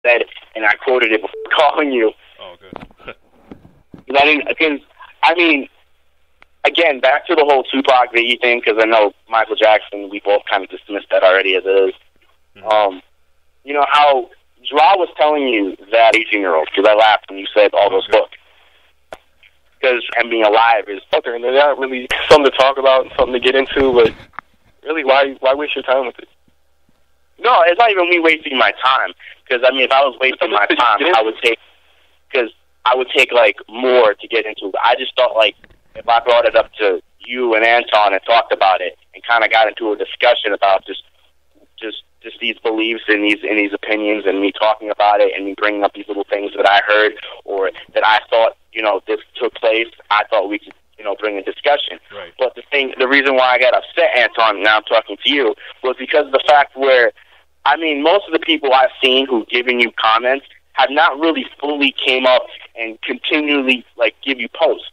said, and I quoted it before calling you. Oh, good. I mean, again, back to the whole Tupac Biggie thing, because I know Michael Jackson, we both kind of dismissed that already as is. Mm-hmm. You know how Dra was telling you that 18-year-old, because I laughed when you said all those books. Because and being alive is okay, and they're not really something to talk about, something to get into, but really, why waste your time with it? No, it's not even me wasting my time. Because, I mean, if I was wasting my time, I would take, like, more to get into it. I just thought, like, if I brought it up to you and Anton and talked about it and kind of got into a discussion about just these beliefs and these opinions and me talking about it and me bringing up these little things that I heard or that I thought, this took place, I thought we could, bring a discussion. Right. But the reason why I got upset, Anton, now I'm talking to you, was because of the fact where, I mean, most of the people I've seen who've given you comments have not really fully came up and continually, like, give you posts.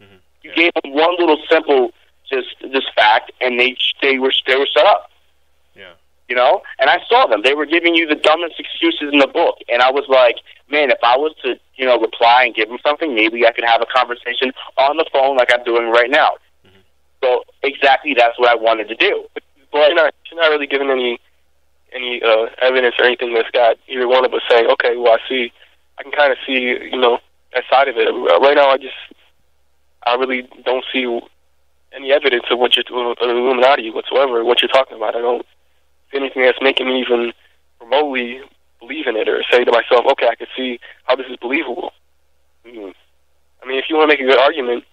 Mm-hmm. You gave them one little simple this fact, and they were shut up. Yeah. And I saw them. They were giving you the dumbest excuses in the book, and I was like, man, if I was to, reply and give them something, maybe I could have a conversation on the phone like I'm doing right now. Mm-hmm. So exactly that's what I wanted to do. But you're not really giving any evidence or anything that's got either one of us saying, okay, well, I can kind of see, that side of it. Right now, I really don't see any evidence of what you're Illuminati whatsoever, what you're talking about. I don't see anything that's making me even remotely believe in it or say to myself, okay, I can see how this is believable. Mm-hmm. I mean, if you want to make a good argument,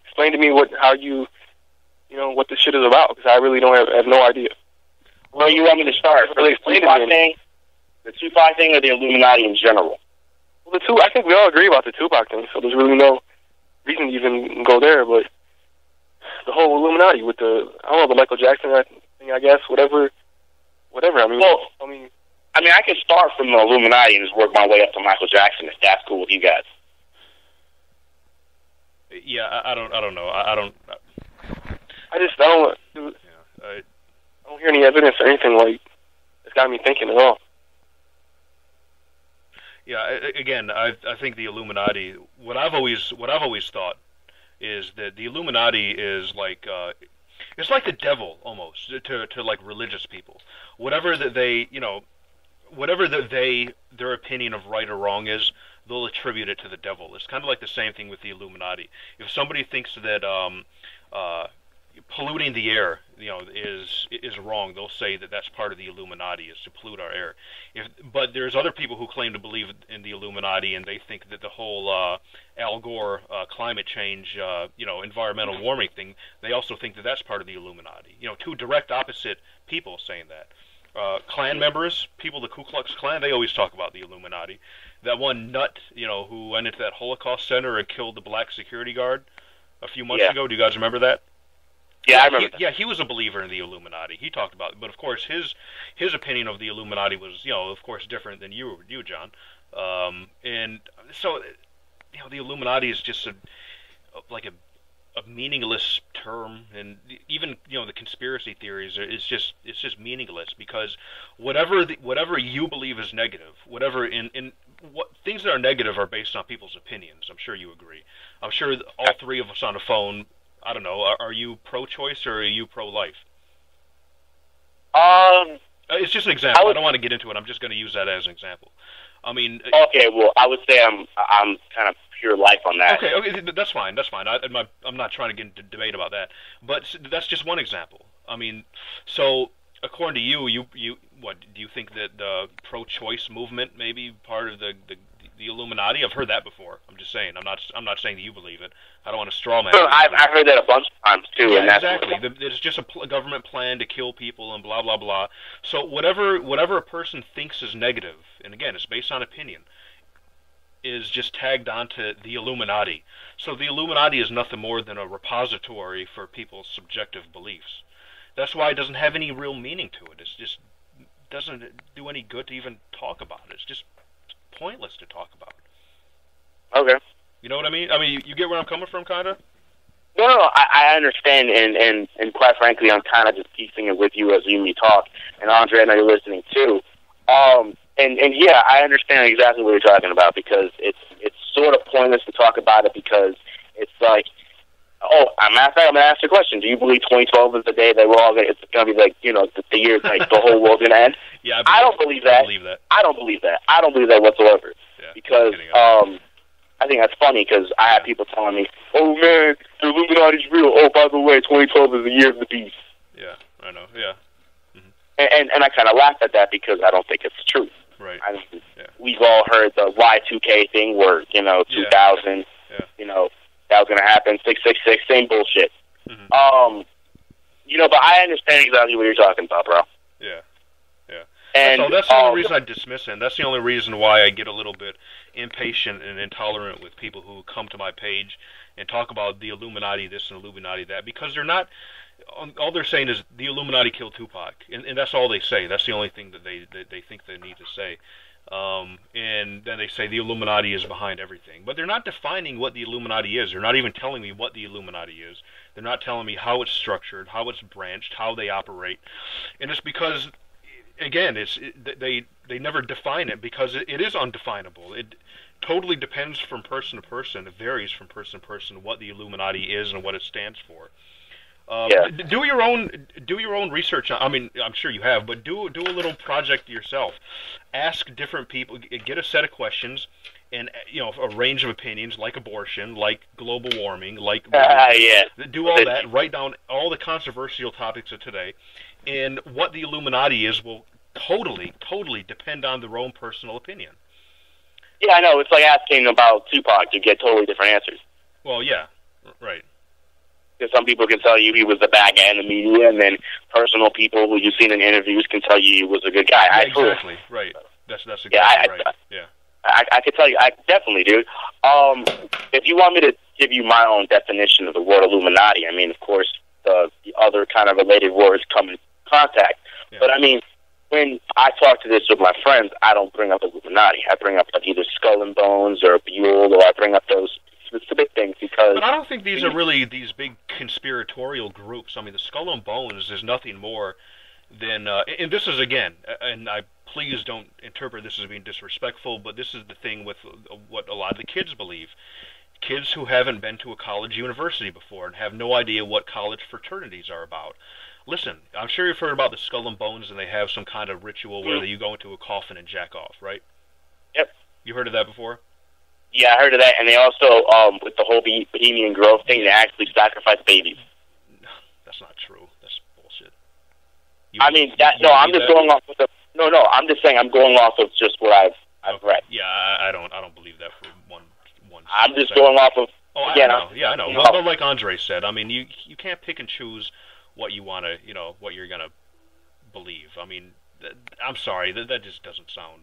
explain to me what this shit is about, because I really have no idea. Well, you want me to start? Really explain to me. The Tupac thing or the Illuminati in general? Well, I think we all agree about the Tupac thing, so there's really no reason to even go there, but the whole Illuminati with the Michael Jackson thing, I guess, whatever. I mean, I can start from the Illuminati and just work my way up to Michael Jackson if that's cool with you guys. Yeah, I don't know. I don't hear any evidence or anything like it's got me thinking at all. Yeah, again, I think the Illuminati. What I've always thought is that the Illuminati is like it's like the devil almost to like religious people. Whatever that they their opinion of right or wrong is, they'll attribute it to the devil. It's kind of like the same thing with the Illuminati. If somebody thinks that polluting the air, is wrong, they'll say that that's part of the Illuminati, is to pollute our air. But there's other people who claim to believe in the Illuminati, and they think that the whole Al Gore climate change, environmental warming thing, they also think that that's part of the Illuminati. Two direct opposite people saying that. Klan members, people, the Ku Klux Klan, they always talk about the Illuminati. That one nut, who went into that Holocaust center and killed the black security guard a few months ago. Do you guys remember that? Yeah, I remember that. Yeah, he was a believer in the Illuminati. He talked about it. But, of course, his opinion of the Illuminati was, of course, different than you, John. And so, the Illuminati is just a meaningless term. And even, the conspiracy theories, it's just meaningless, because whatever you believe is negative, things that are negative are based on people's opinions. I'm sure you agree. I'm sure all three of us on the phone, I don't know, are you pro-choice or are you pro-life? It's just an example. I don't want to get into it. I'm just going to use that as an example. I mean... Okay, well, I would say I'm kind of pure life on that. Okay, that's fine. I'm not trying to get into debate about that. But that's just one example. I mean, so, according to you, what, do you think that the pro-choice movement may be part of the Illuminati? I've heard that before. I'm just saying. I'm not saying that you believe it. I don't want to straw man. I've heard that a bunch of times too. Yeah, and that's exactly. It's just a government plan to kill people and blah blah blah. So whatever a person thinks is negative, and again, it's based on opinion, is just tagged onto the Illuminati. So the Illuminati is nothing more than a repository for people's subjective beliefs. That's why it doesn't have any real meaning to it. It's just doesn't do any good to even talk about it. It's just pointless to talk about. Okay. You know what I mean? I mean, you get where I'm coming from, kind of? No, I understand, and quite frankly, I'm kind of just piecing it with you as you and me talk. And Andre, I know you're listening too. and yeah, I understand exactly what you're talking about, because it's sort of pointless to talk about it, because it's like, oh, I'm going to ask you a question. Do you believe 2012 is the day that it's going to be like, the year like the whole world's going to end? Yeah, I don't believe that. I don't believe that whatsoever. Yeah, because I think that's funny, because I have people telling me, oh man, the Illuminati's real. Oh, by the way, 2012 is the year of the beast. Yeah, I know. Yeah. And I kind of laugh at that, because I don't think it's true. Right. I mean, we've all heard the Y2K thing where, 2000, that was going to happen, 666, same bullshit. Mm-hmm. But I understand exactly what you're talking about, bro. Yeah. Yeah. And that's the only reason I dismiss it, and that's the only reason why I get a little bit impatient and intolerant with people who come to my page and talk about the Illuminati this and Illuminati that, because they're not... All they're saying is the Illuminati killed Tupac, and that's all they say. That's the only thing that they think they need to say. And then they say the Illuminati is behind everything. But they're not defining what the Illuminati is. They're not even telling me what the Illuminati is. They're not telling me how it's structured, how it's branched, how they operate. And it's because, again, they never define it, because it is undefinable. It totally depends from person to person. It varies from person to person what the Illuminati is and what it stands for. Do your own research. I mean, I'm sure you have, but do a little project yourself. Ask different people. Get a set of questions, and a range of opinions, like abortion, like global warming, like do all that. Write down all the controversial topics of today, and what the Illuminati is will totally depend on their own personal opinion. Yeah, I know. It's like asking about Tupac to get totally different answers. Well, yeah, right. Because some people can tell you he was the bad guy in the media, and then personal people who you've seen in interviews can tell you he was a good guy. Yeah, exactly, right. That's exactly right. Yeah. I could tell you, I definitely do. If you want me to give you my own definition of the word Illuminati, I mean, of course, the other kind of related words come in contact. Yeah. But I mean, when I talk to this with my friends, I don't bring up Illuminati. I bring up like either Skull and Bones or Buell, or I bring up those specific things, because... But I don't think these are really these big conspiratorial groups. I mean, the Skull and Bones is nothing more than... and this is, again, and please don't interpret this as being disrespectful, but this is the thing with what a lot of the kids believe. Kids who haven't been to a college university before and have no idea what college fraternities are about. Listen, I'm sure you've heard about the Skull and Bones, and they have some kind of ritual where you go into a coffin and jack off, right? Yep. You heard of that before? Yeah, I heard of that, and they also, with the whole Bohemian Grove thing, they actually sacrifice babies. That's not true. That's bullshit. I'm just going off with I'm just saying I'm going off of just what I've read. Yeah, I don't believe that for one. I'm just going off of. Oh, again, I know. But like Andre said, I mean, you can't pick and choose what you want to, what you're gonna believe. I mean, I'm sorry, that just doesn't sound.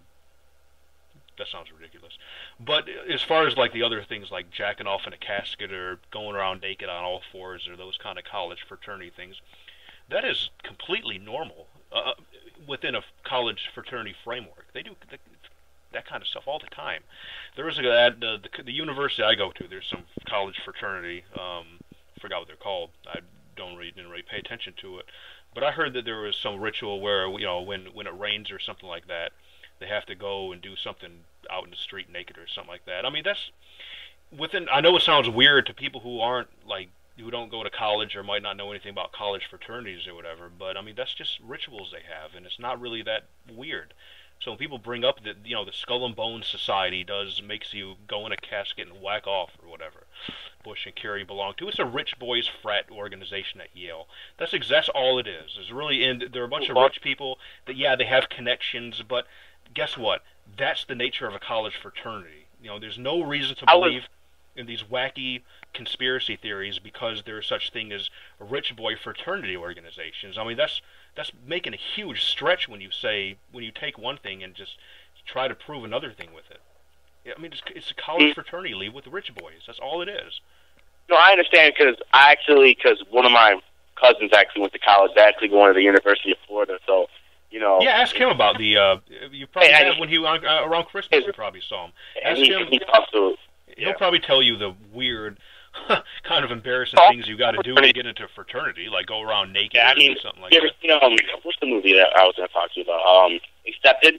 That sounds ridiculous. But as far as like the other things like jacking off in a casket or going around naked on all fours or those kind of college fraternity things, that is completely normal within a college fraternity framework. They do that kind of stuff all the time. There is the university I go to. There's some college fraternity. Forgot what they're called. I didn't really pay attention to it. But I heard that there was some ritual where when it rains or something like that, they have to go and do something out in the street naked or something like that. I mean, that's I know it sounds weird to people who who don't go to college or might not know anything about college fraternities or whatever, but I mean, that's just rituals they have, and it's not really that weird. So when people bring up that, the Skull and Bones Society makes you go in a casket and whack off or whatever Bush and Kerry belong to. It's a rich boys frat organization at Yale. That's all it is. There are a bunch of rich people that, they have connections, but guess what? That's the nature of a college fraternity. There's no reason to believe in these wacky conspiracy theories because there's such thing as rich boy fraternity organizations. I mean, that's making a huge stretch when you take one thing and just try to prove another thing with it. I mean, it's a college fraternity league with rich boys. That's all it is. No, I understand because one of my cousins actually went to college. They're actually going to the University of Florida, so. Yeah, ask him about the. You probably have when he around Christmas. You probably saw him. Ask him. He'll probably tell you the weird, kind of embarrassing things you got to do to get into a fraternity, like go around naked or something like that. What's the movie that I was going to talk to you about? Accepted.